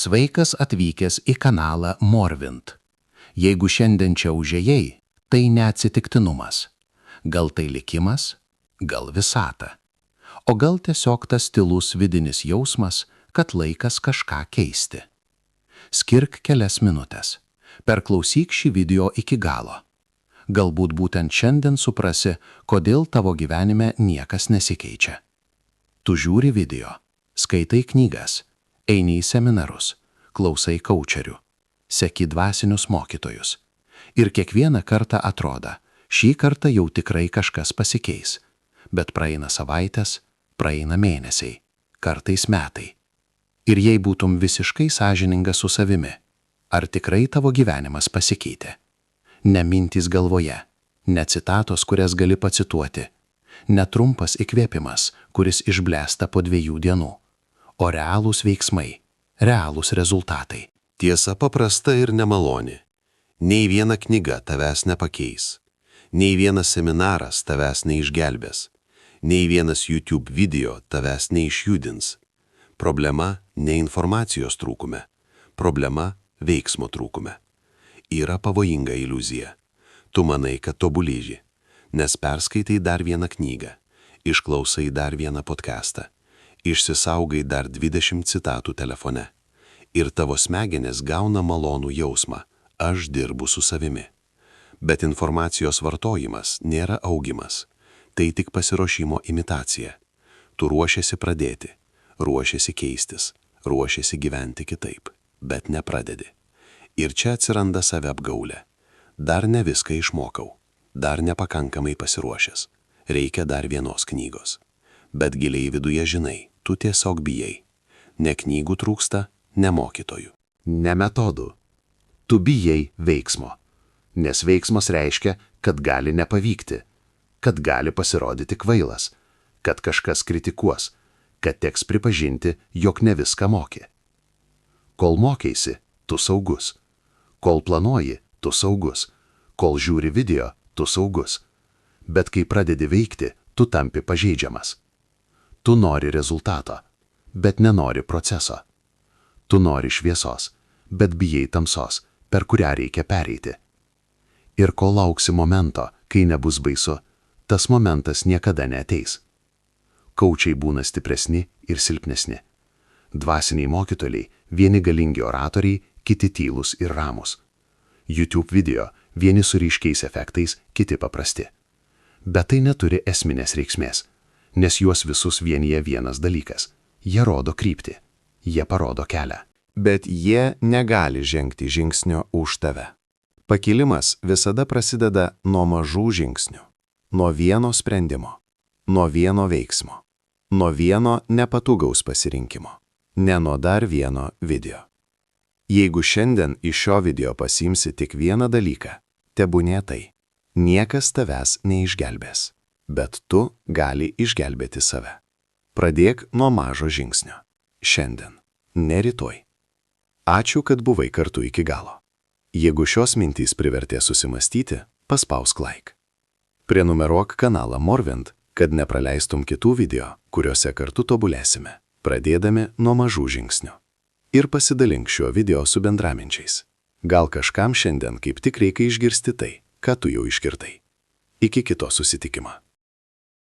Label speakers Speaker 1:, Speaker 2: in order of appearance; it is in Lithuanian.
Speaker 1: Sveikas atvykęs į kanalą Morvint. Jeigu šiandien čia užėjai, tai neatsitiktinumas. Gal tai likimas, gal visata. O gal tiesiog tas tylus vidinis jausmas, kad laikas kažką keisti. Skirk kelias minutės. Perklausyk šį video iki galo. Galbūt būtent šiandien suprasi, kodėl tavo gyvenime niekas nesikeičia. Tu žiūri video, skaitai knygas, eini į seminarus, klausai kaučerių, seki dvasinius mokytojus. Ir kiekvieną kartą atrodo, šį kartą jau tikrai kažkas pasikeis. Bet praeina savaitės, praeina mėnesiai, kartais metai. Ir jei būtum visiškai sąžiningas su savimi, ar tikrai tavo gyvenimas pasikeitė? Ne mintys galvoje, ne citatos, kurias gali pacituoti, ne trumpas įkvėpimas, kuris išblėsta po 2 dienų, o realūs veiksmai, realūs rezultatai.
Speaker 2: Tiesa paprasta ir nemaloni. Nei viena knyga tavęs nepakeis. Nei vienas seminaras tavęs neišgelbės. Nei vienas YouTube video tavęs neišjudins. Problema ne informacijos trūkume. Problema veiksmo trūkume. Yra pavojinga iliuzija. Tu manai, kad tobulėji, nes perskaitai dar vieną knygą, išklausai dar vieną podcastą, išsisaugai dar 20 citatų telefone. Ir tavo smegenys gauna malonų jausmą, aš dirbu su savimi. Bet informacijos vartojimas nėra augimas, tai tik pasiruošimo imitacija. Tu ruošiesi pradėti, ruošiesi keistis, ruošiesi gyventi kitaip, bet nepradedi. Ir čia atsiranda saviapgaulė. Dar ne viską išmokau, dar nepakankamai pasiruošęs, reikia dar vienos knygos. Bet giliai viduje žinai, tu tiesiog bijai. Ne knygų trūksta, ne mokytojų.
Speaker 1: Ne metodų. Tu bijai veiksmo. Nes veiksmas reiškia, kad gali nepavykti, kad gali pasirodyti kvailas, kad kažkas kritikuos, kad teks pripažinti, jog ne viską moki. Kol mokeisi, tu saugus. Kol planuoji, tu saugus. Kol žiūri video, tu saugus. Bet kai pradedi veikti, tu tampi pažeidžiamas. Tu nori rezultato, bet nenori proceso. Tu nori šviesos, bet bijai tamsos, per kurią reikia pereiti. Ir kol lauksi momento, kai nebus baisu, tas momentas niekada neateis. Kaučiai būna stipresni ir silpnesni. Dvasiniai mokytojai, vieni galingi oratoriai, kiti tylūs ir ramus. YouTube video, vieni su ryškiais efektais, kiti paprasti. Bet tai neturi esminės reikšmės, nes juos visus vienyje vienas dalykas. Jie rodo kryptį, jie parodo kelią.
Speaker 2: Bet jie negali žengti žingsnio už tave. Pakilimas visada prasideda nuo mažų žingsnių, nuo vieno sprendimo, nuo vieno veiksmo, nuo vieno nepatogaus pasirinkimo, ne nuo dar vieno video. Jeigu šiandien iš šio video pasiimsi tik vieną dalyką, tebūnie tai. Niekas tavęs neišgelbės, bet tu gali išgelbėti save. Pradėk nuo mažo žingsnio. Šiandien, ne rytoj. Ačiū, kad buvai kartu iki galo. Jeigu šios mintys privertė susimastyti, paspausk like. Prenumeruok kanalą Morvint, kad nepraleistum kitų video, kuriuose kartu tobulėsime, pradėdami nuo mažų žingsnių. Ir pasidalink šiuo video su bendraminčiais. Gal kažkam šiandien kaip tik reikia išgirsti tai, ką tu jau išgirtai. Iki kito susitikimo.